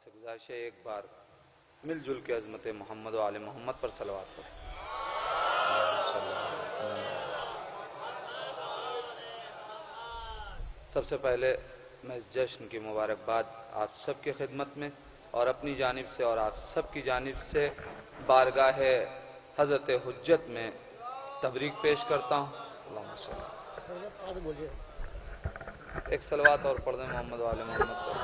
سے گزارش ہے ایک بار مل جل کے عظمت محمد و آل محمد پر صلوات پڑھیں۔ سب سے پہلے میں اس جشن کی مبارکباد آپ سب کی خدمت میں اور اپنی جانب سے اور آپ سب کی جانب سے بارگاہ حضرت حجت میں تبریک پیش کرتا ہوں۔ اللہم صلی ایک صلوات اور پڑھ دیں محمد و آل محمد پر۔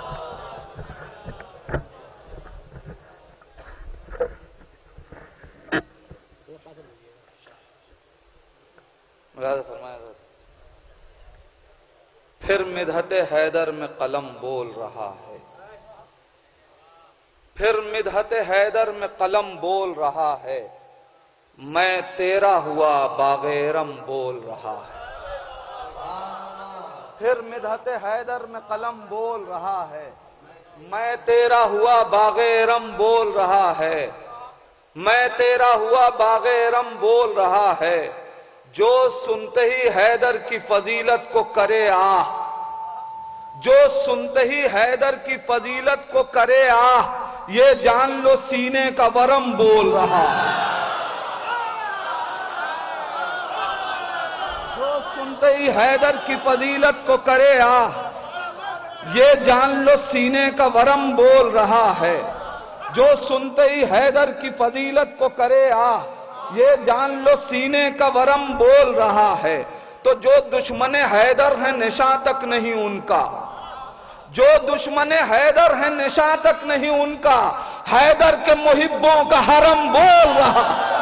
فرمایا تھا پھر مدحت حیدر میں قلم بول رہا ہے، پھر مدحت حیدر میں قلم بول رہا ہے، میں تیرا ہوا باغ ارم بول رہا ہے۔ پھر مدحت حیدر میں قلم بول رہا ہے، میں تیرا ہوا باغ ارم بول رہا ہے، میں تیرا ہوا باغ ارم بول رہا ہے، جو سنتے ہی حیدر کی فضیلت کو کرے آہ، جو سنتے ہی حیدر کی فضیلت کو کرے آہ، یہ جان لو سینے کا ورم بول رہا ہے۔ جو سنتے ہی حیدر کی فضیلت کو کرے آہ، یہ جان لو سینے کا ورم بول رہا ہے۔ جو سنتے ہی حیدر کی فضیلت کو کرے آہ، یہ جان لو سینے کا ورم بول رہا ہے۔ تو جو دشمن حیدر ہیں نشاں تک نہیں ان کا، جو دشمن حیدر ہیں نشاں تک نہیں ان کا، حیدر کے محبوں کا حرم بول رہا ہے۔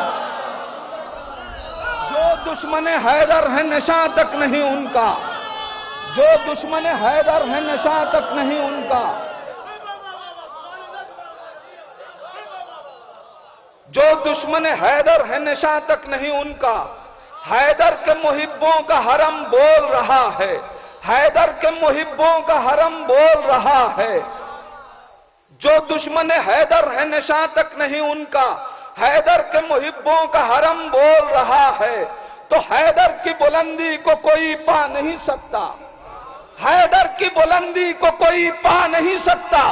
جو دشمن حیدر ہیں نشاں تک نہیں ان کا، جو دشمن حیدر ہیں نشاں تک نہیں ان کا، جو دشمن حیدر ہے نشاں تک نہیں ان کا، حیدر کے محبوں کا حرم بول رہا ہے، حیدر کے محبوں کا حرم بول رہا ہے۔ جو دشمن حیدر ہے نشاں تک نہیں ان کا، حیدر کے محبوں کا حرم بول رہا ہے۔ تو حیدر کی بلندی کو کوئی پا نہیں سکتا، حیدر کی بلندی کو کوئی پا نہیں سکتا،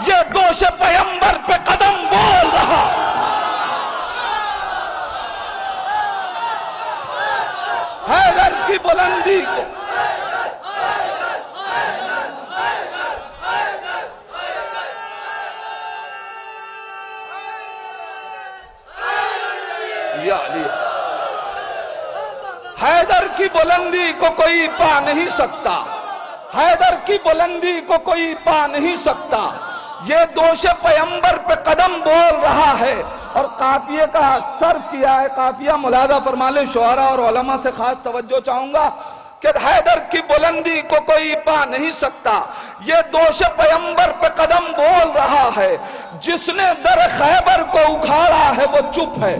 یہ دوش پیمبر پہ قدم بول رہا ہے۔ حیدر کی بلندی کو یا علی، حیدر کی بلندی کو کوئی پا نہیں سکتا، حیدر کی بلندی کو کوئی پا نہیں سکتا، یہ دوش پیمبر پہ قدم بول رہا ہے۔ اور قافیے کا سر کیا ہے، قافیہ ملاحظہ فرما لیں، شعراء اور علماء سے خاص توجہ چاہوں گا کہ حیدر کی بلندی کو کوئی پا نہیں سکتا، یہ دوش پیمبر پہ قدم بول رہا ہے۔ جس نے در خیبر کو اکھاڑا ہے وہ چپ ہے۔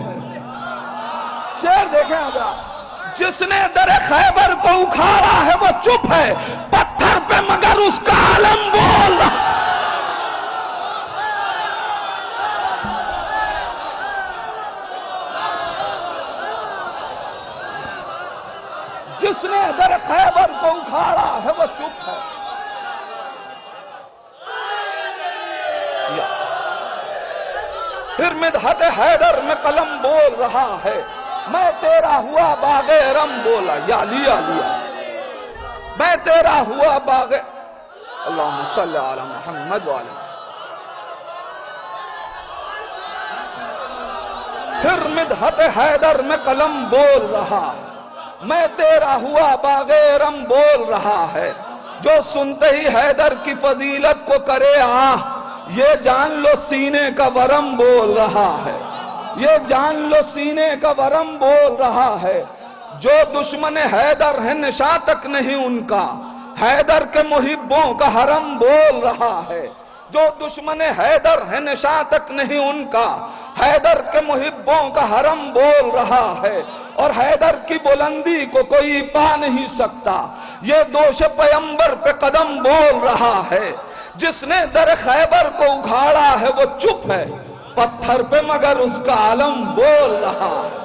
شعر دیکھیں حضرات، جس نے در خیبر کو اکھاڑا ہے وہ چپ ہے، پتھر پہ مگر اس کا عالم بول رہا ہے۔ جس نے در خیبر کو اکھاڑا ہے وہ چپ ہے۔ پھر مدحت حیدر میں قلم بول رہا ہے، میں تیرا ہوا باغ ارم بولا، یا لیا میں تیرا ہوا باغ، اللہم صلی علی محمد وعلی۔ پھر مدحت حیدر میں قلم بول رہا، میں تیرا ہوا باغ ارم بول رہا ہے۔ جو سنتے ہی حیدر کی فضیلت کو کرے آہ، یہ جان لو سینے کا ورم بول رہا ہے، یہ جان لو سینے کا ورم بول رہا ہے۔ جو دشمن حیدر ہے نشاں تک نہیں ان کا، حیدر کے محبوں کا حرم بول رہا ہے۔ جو دشمن حیدر ہے نشاں تک نہیں ان کا، حیدر کے محبوں کا حرم بول رہا ہے۔ اور حیدر کی بلندی کو کوئی پا نہیں سکتا، یہ دوش پیمبر پہ قدم بول رہا ہے۔ جس نے در خیبر کو اکھاڑا ہے وہ چپ ہے، پتھر پہ مگر اس کا عالم بول رہا ہے۔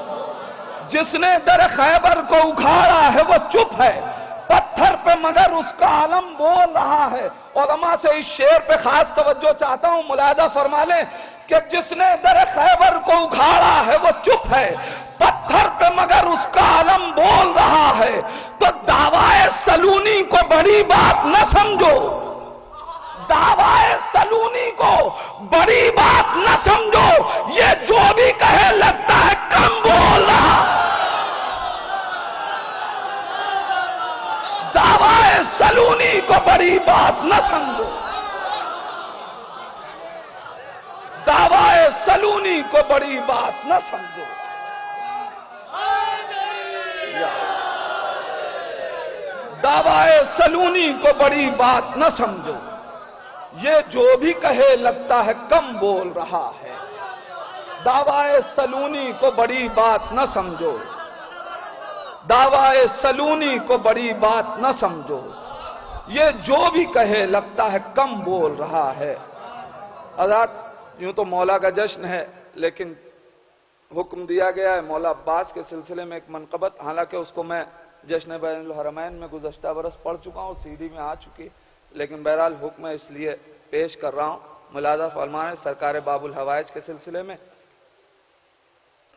جس نے در خیبر کو اکھاڑا ہے وہ چپ ہے، پتھر پہ مگر اس کا علم بول رہا ہے۔ علماء سے اس شعر پہ خاص توجہ چاہتا ہوں، ملاحظہ فرما لیں کہ جس نے در خیبر کو اکھاڑا ہے وہ چپ ہے، پتھر پہ مگر اس کا علم بول رہا ہے۔ تو دعویٰ سلونی کو بڑی بات نہ سمجھو، دعویٰ سلونی کو بڑی بات نہ سمجھو، یہ جو بھی کہے لگتا ہے کم بول رہا۔ دعویٰ سلونی کو بڑی بات نہ سمجھو، دعویٰ سلونی کو بڑی بات نہ سمجھو۔ دعویٰ سلونی کو بڑی بات نہ سمجھو، یہ جو بھی کہے لگتا ہے کم بول رہا ہے۔ دعویٰ سلونی کو بڑی بات نہ سمجھو، دعویٰ سلونی کو بڑی بات نہ سمجھو، یہ جو بھی کہے لگتا ہے کم بول رہا ہے۔ حضرات، یوں تو مولا کا جشن ہے، لیکن حکم دیا گیا ہے مولا عباس کے سلسلے میں ایک منقبت، حالانکہ اس کو میں جشن بین الحرمین میں گزشتہ برس پڑھ چکا ہوں، CD میں آ چکی، لیکن بہرحال حکم اس لیے پیش کر رہا ہوں۔ ملاحظہ فرمائیں سرکار باب الحوائج کے سلسلے میں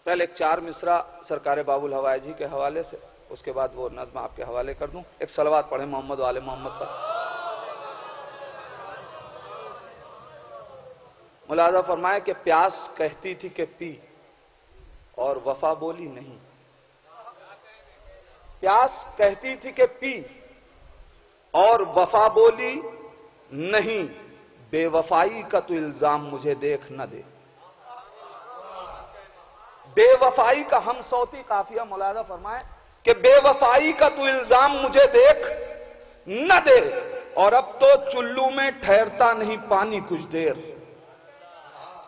پہلے ایک 4 مصرع سرکار باب الحوائج ہی کے حوالے سے، اس کے بعد وہ نظم آپ کے حوالے کر دوں۔ ایک صلوات پڑھیں محمد و آل محمد پر۔ ملاحظہ فرمائے کہ پیاس کہتی تھی کہ پی، اور وفا بولی نہیں۔ پیاس کہتی تھی کہ پی اور وفا بولی نہیں، بے وفائی کا تو الزام مجھے دیکھ نہ دے۔ بے وفائی کا ہم صوتی قافیہ ملاحظہ فرمائے کہ بے وفائی کا تو الزام مجھے دیکھ نہ دے، اور اب تو چلو میں ٹھہرتا نہیں پانی کچھ دیر،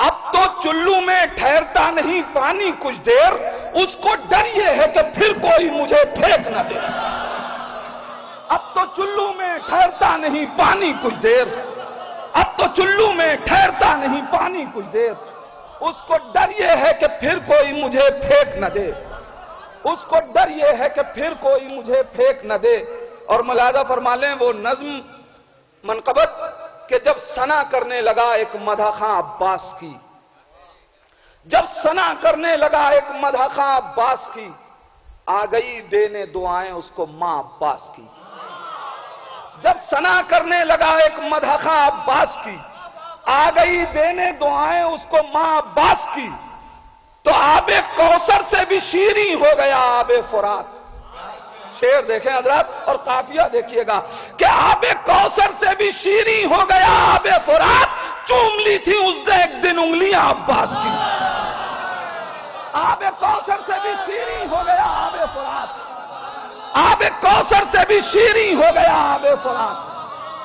اب تو چلو میں ٹھہرتا نہیں پانی کچھ دیر، اس کو ڈر یہ ہے کہ پھر کوئی مجھے پھینک نہ دے۔ اب تو چلو میں ٹھہرتا نہیں پانی کچھ دیر، اب تو چلو میں ٹھہرتا نہیں پانی کچھ دیر، اس کو ڈر یہ ہے کہ پھر کوئی مجھے پھینک نہ دے، اس کو ڈر یہ ہے کہ پھر کوئی مجھے پھینک نہ دے۔ اور ملاحظہ فرما لیں وہ نظم منقبت کہ جب ثنا کرنے لگا ایک مدح خاں عباس کی، جب ثنا کرنے لگا ایک مدح خاں عباس کی، آ گئی دینے دعائیں اس کو ماں عباس کی۔ جب ثنا کرنے لگا ایک مدح خاں عباس کی، آ گئی دینے دعائیں اس کو ماں عباس کی، تو آب کوثر سے بھی شیریں ہو گیا آب فرات۔ شعر دیکھیں حضرات اور قافیہ دیکھیے گا کہ آب کوثر سے بھی شیریں ہو گیا آب فرات، چوم لی تھی اس نے ایک دن انگلیاں عباس کی۔ آب کوثر سے بھی شیریں ہو گیا آب فرات، آب کوثر سے بھی شیریں ہو گیا آب فرات،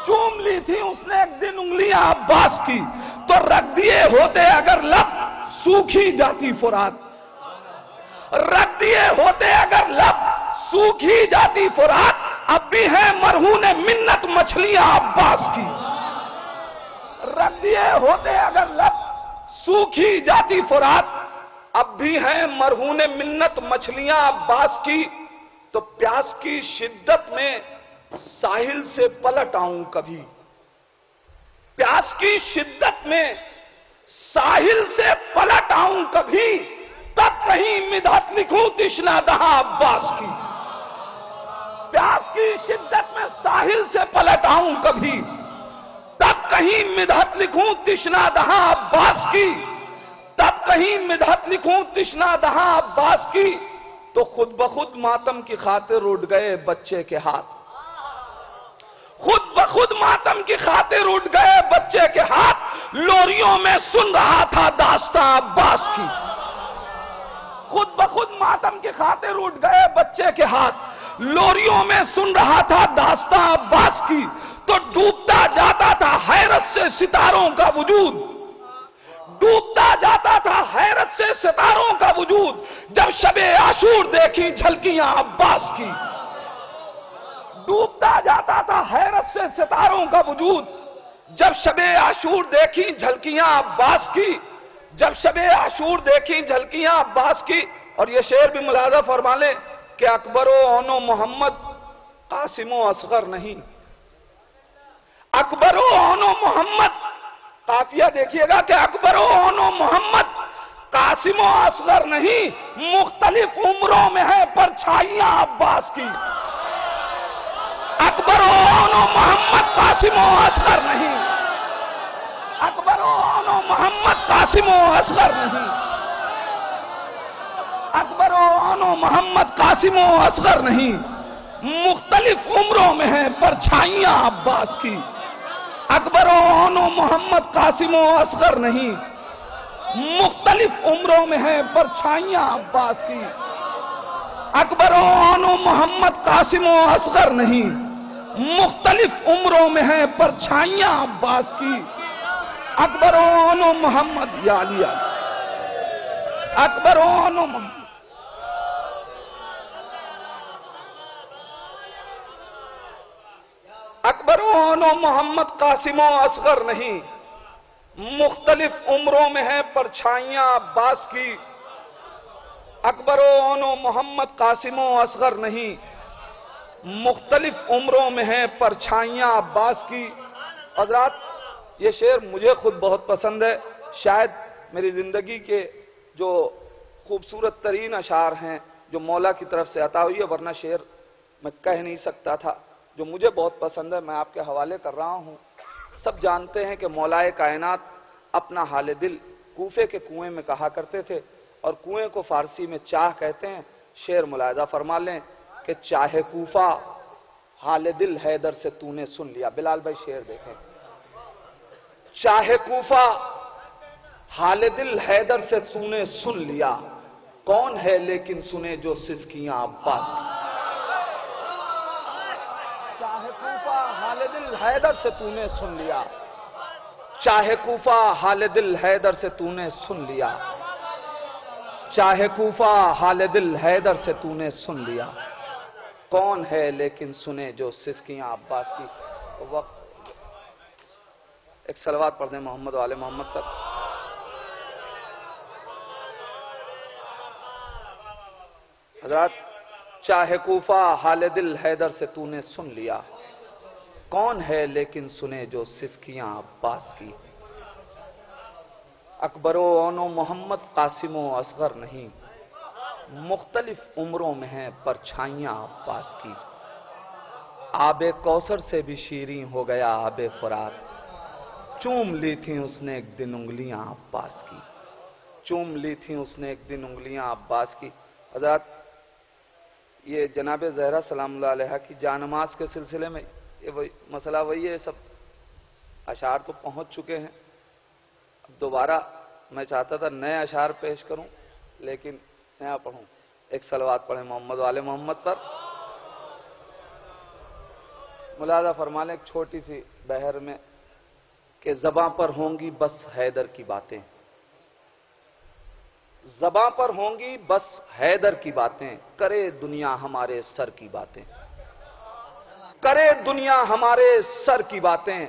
چوم لی تھی اس نے ایک دن انگلیاں عباس کی، تو رکھ دیے ہوتے اگر لب سوکھی جاتی فرات، رکھ دیے ہوتے اگر لب سوکھی جاتی فرات، اب بھی ہیں مرہون منت مچھلیاں عباس کی۔ رکھ دیے ہوتے اگر لب سوکھی جاتی فرات، اب بھی ہیں مرہون منت مچھلیاں عباس کی، تو پیاس کی شدت میں ساحل سے پلٹ آؤں کبھی، پیاس کی شدت میں ساحل سے پلٹ آؤں کبھی، تب کہیں مدحت لکھوں تشنا دہاں عباس کی۔ پیاس کی شدت میں ساحل سے پلٹ آؤں کبھی، تب کہیں مدحت لکھوں تشنا دہاں عباس کی، تب کہیں مدحت لکھوں تشنا دہاں عباس کی، تو خود بخود ماتم کی خاطر اٹھ گئے بچے کے ہاتھ، خود بخود ماتم کی خاطر اٹھ گئے بچے کے ہاتھ، لوریوں میں سن رہا تھا داستاں عباس کی۔ خود بخود ماتم کی خاطر اٹھ گئے بچے کے ہاتھ، لوریوں میں سن رہا تھا داستاں عباس کی، تو ڈوبتا جاتا تھا حیرت سے ستاروں کا وجود، ڈوبتا جاتا تھا حیرت سے ستاروں کا وجود، جب شب عاشور دیکھی جھلکیاں عباس کی۔ ڈوبتا جاتا تھا حیرت سے ستاروں کا وجود، جب شب عاشور دیکھی جھلکیاں عباس کی، جب شب عاشور دیکھی جھلکیاں عباس کی۔ اور یہ شعر بھی ملاحظہ فرما لیں کہ اکبر و اون و محمد قاسم و اصغر نہیں، اکبر و اون و محمد، قافیہ دیکھیے گا کہ اکبر و اون و محمد قاسم و اصغر نہیں، مختلف عمروں میں ہے پرچھائیاں عباس کی۔ اکبر و اون و محمد قاسم و اصغر نہیں، اکبر و اون و محمد قاسم و اصغر نہیں، اکبر و اون و محمد قاسم و اصغر نہیں، مختلف عمروں میں ہیں پرچھائیاں عباس کی۔ اکبر و اون و محمد قاسم و اصغر نہیں، مختلف عمروں میں ہیں پرچھائیاں عباس کی۔ اکبر و اون و محمد قاسم و اصغر نہیں، مختلف عمروں میں ہیں پرچھائیاں عباس کی۔ اکبر و اون و محمد یا علی اکبر و اون و محمد، اکبر و اون و محمد قاسم و اصغر نہیں، مختلف عمروں میں ہیں پرچھائیاں عباس کی۔ اکبر و اون و محمد قاسم و اصغر نہیں، مختلف عمروں میں ہیں پرچھائیاں عباس کی۔ حضرات یہ شعر مجھے خود بہت پسند ہے، شاید میری زندگی کے جو خوبصورت ترین اشعار ہیں جو مولا کی طرف سے عطا ہوئی ہے، ورنہ شعر میں کہہ نہیں سکتا تھا، جو مجھے بہت پسند ہے میں آپ کے حوالے کر رہا ہوں۔ سب جانتے ہیں کہ مولائے کائنات اپنا حال دل کوفے کے کنویں میں کہا کرتے تھے، اور کنویں کو فارسی میں چاہ کہتے ہیں۔ شعر ملاحظہ فرما لیں کہ چاہے کوفہ حال دل حیدر سے تو نے سن لیا۔ بلال بھائی شعر دیکھیں، چاہے کوفہ حال دل حیدر سے تو نے سن لیا، کون ہے لیکن سنے جو سسکیاں عباس کی۔ چاہے کوفہ حال دل حیدر سے تو نے سن لیا، چاہے کوفہ حال دل حیدر سے تو نے سن لیا، چاہے کوفہ حال دل حیدر سے تو نے سن لیا، کون ہے لیکن سنے جو سسکیاں عباس کی۔ وقت ایک صلوات پڑھ دیں محمد و آل محمد تک۔ حضرات چاہے کوفہ حال دل حیدر سے تو نے سن لیا، کون ہے لیکن سنے جو سسکیاں عباس کی۔ اکبر و اون و محمد قاسم و اصغر نہیں، مختلف عمروں میں ہیں پرچھائیاں عباس کی۔ آب کوثر سے بھی شیریں ہو گیا آب فرات، چوم لی تھیں اس نے ایک دن انگلیاں عباس کی، چوم لی تھیں اس نے ایک دن انگلیاں عباس کی۔ حضرات یہ جناب زہرا سلام اللہ علیہ کی جانماز کے سلسلے میں یہ مسئلہ وہی ہے، سب اشعار تو پہنچ چکے ہیں، اب دوبارہ میں چاہتا تھا نئے اشعار پیش کروں لیکن نیا پڑھوں۔ ایک صلوات پڑھیں محمد و آل محمد پر۔ ملاحظہ فرما لیں ایک چھوٹی سی بحر میں کہ زباں پر ہوں گی بس حیدر کی باتیں، زباں پر ہوں گی بس حیدر کی باتیں، کرے دنیا ہمارے سر کی باتیں، کرے دنیا ہمارے سر کی باتیں،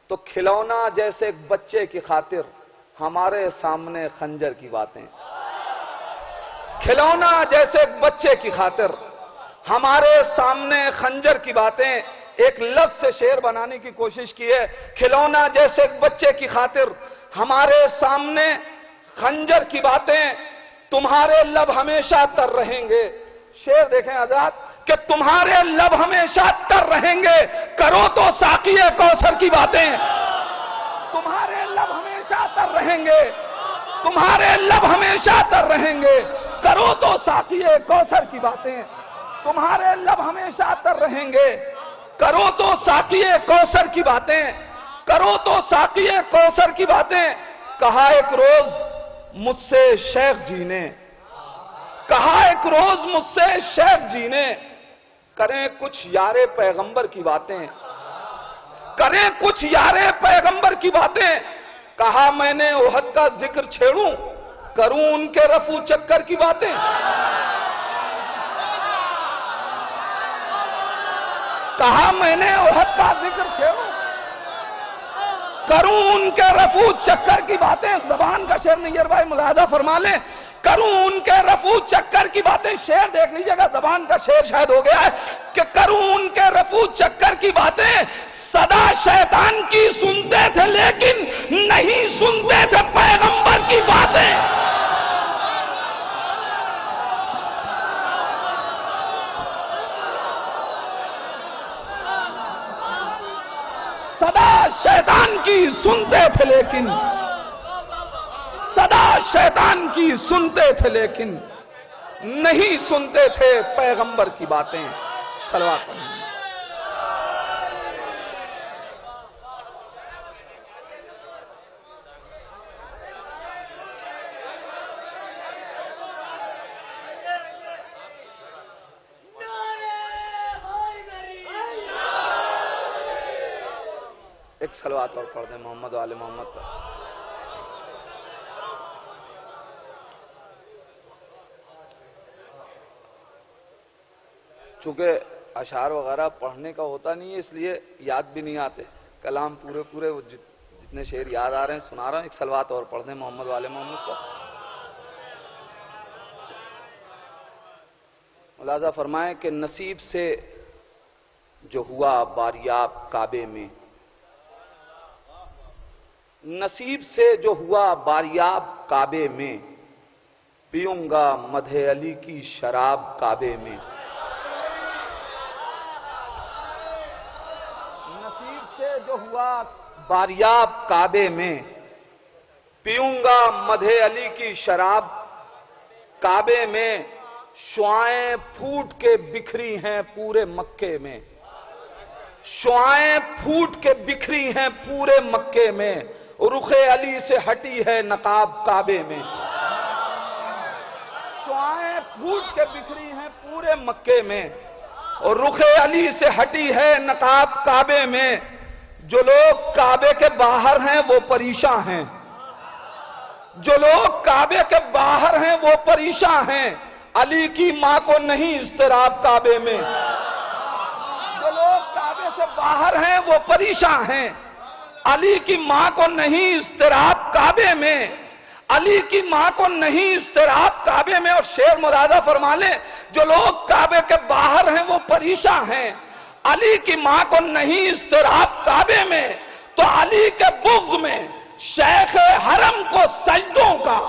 تو کھلونا جیسے ایک بچے کی خاطر ہمارے سامنے خنجر کی باتیں، کھلونا جیسے ایک بچے کی خاطر ہمارے سامنے خنجر کی باتیں۔ ایک لفظ سے شعر بنانے کی کوشش کی ہے، کھلونا جیسے ایک بچے کی خاطر ہمارے سامنے خنجر کی باتیں، تمہارے لب ہمیشہ تر رہیں گے۔ شعر دیکھیں حضرات کہ تمہارے لب ہمیشہ تر رہیں گے، کرو تو ساقی کوثر کی باتیں، تمہارے لب ہمیشہ تر رہیں گے، تمہارے لب ہمیشہ تر رہیں گے، کرو تو ساقی کوثر کی باتیں، تمہارے لب ہمیشہ تر رہیں گے، کرو تو ساقی کوثر کی باتیں، کرو تو ساقی کوثر کی باتیں۔ کہا ایک روز مجھ سے شیخ جی نے، کہا ایک روز مجھ سے شیخ جی نے، کریں کچھ یار پیغمبر کی باتیں، کریں کچھ یار پیغمبر کی باتیں۔ کہا میں نے احد کا ذکر چھیڑوں، کروں ان کے رفو چکر کی باتیں، کہا میں نے احد کا ذکر چھیڑوں، کروں ان کے رفو چکر کی باتیں۔ زبان کا شعر نیئر بھائی ملاحظہ فرما لیں کروں ان کے رفو چکر کی باتیں. شعر دیکھ لیجئے گا, زبان کا شعر شاید ہو گیا ہے کہ کروں ان کے رفو چکر کی باتیں, صدا شیطان کی سنتے تھے لیکن نہیں سنتے تھے پیغمبر کی باتیں. صدا شیطان کی سنتے تھے لیکن, صدا شیطان کی سنتے تھے لیکن نہیں سنتے تھے پیغمبر کی باتیں. صلوات پڑھیں. ایک صلوات اور پڑھ دیں محمد و آل محمد پر. چونکہ اشعار وغیرہ پڑھنے کا ہوتا نہیں ہے اس لیے یاد بھی نہیں آتے, کلام پورے وہ جتنے شعر یاد آ رہے ہیں سنا رہا ہوں. ایک صلوات اور پڑھ دیں محمد و آل محمد پر. ملاحظہ فرمائیں کہ نصیب سے جو ہوا باریاب کعبے میں, نصیب سے جو ہوا باریاب کعبے میں, پیوں گا مدح علی کی شراب کعبے میں. نصیب سے جو ہوا باریاب کعبے میں, پیوں گا مدح علی کی شراب کعبے میں. شعائیں پھوٹ کے بکھری ہیں پورے مکے میں, شعائیں پھوٹ کے بکھری ہیں پورے مکے میں. رخ علی سے ہٹی ہے نقاب کعبے میں. شعائیں پھوٹ کے بکھری ہیں پورے مکے میں, اور رخ علی سے ہٹی ہے نقاب کعبے میں. جو لوگ کعبے کے باہر ہیں وہ پریشان ہیں, جو لوگ کعبے کے باہر ہیں وہ پریشان ہیں. علی کی ماں کو نہیں اضطراب کعبے میں. جو لوگ کعبے سے باہر ہیں وہ پریشان ہیں, علی کی ماں کو نہیں اضطراب کعبے میں. علی کی ماں کو نہیں اضطراب کعبے میں. اور شعر ملاحظہ فرما لیں, جو لوگ کعبے کے باہر ہیں وہ پریشان ہیں, علی کی ماں کو نہیں اضطراب کعبے میں. تو علی کے بغض میں شیخ حرم کو سجدوں کا,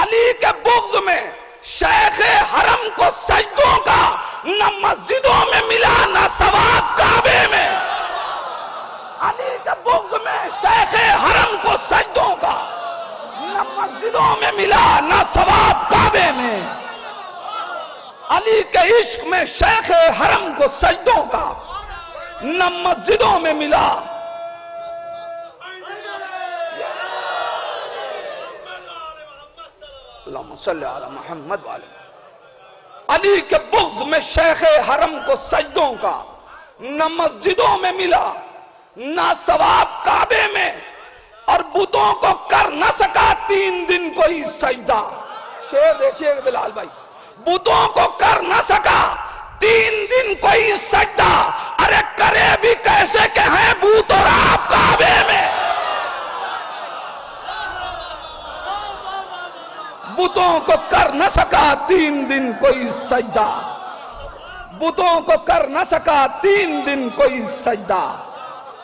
علی کے بغض میں شیخ حرم کو سجدوں کا نہ مسجدوں میں ملا نہ ثواب کعبے میں. علی کے بغض میں شیخ حرم کو سجدوں کا نہ مسجدوں میں ملا نہ ثواب کعبے میں. علی کے عشق میں شیخ حرم کو سجدوں کا نہ مسجدوں میں ملا. اللہم صلی علی محمد والے. علی کے بغض میں شیخ حرم کو سجدوں کا نہ مسجدوں میں ملا نہ ثواب کعبے میں. اور بتوں کو کر نہ سکا 3 دن کوئی سجدہ. شعر دیکھیے بلال بھائی, بتوں کو کر نہ سکا 3 دن کوئی سجدہ. ارے کرے بھی کیسے کہ ہیں بت اور آپ کعبے میں. بتوں کو کر نہ سکا 3 دن کوئی سجدہ, بتوں کو کر نہ سکا 3 دن کوئی سجدہ.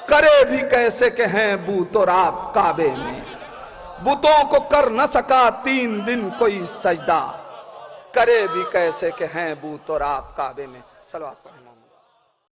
کرے بھی کیسے کہ ہیں بت اور آپ کعبے میں. بتوں کو کر نہ سکا 3 دن کوئی سجدہ, کرے بھی کیسے کہ ہیں بت اور آپ کعبے میں. صلوات پڑھیں.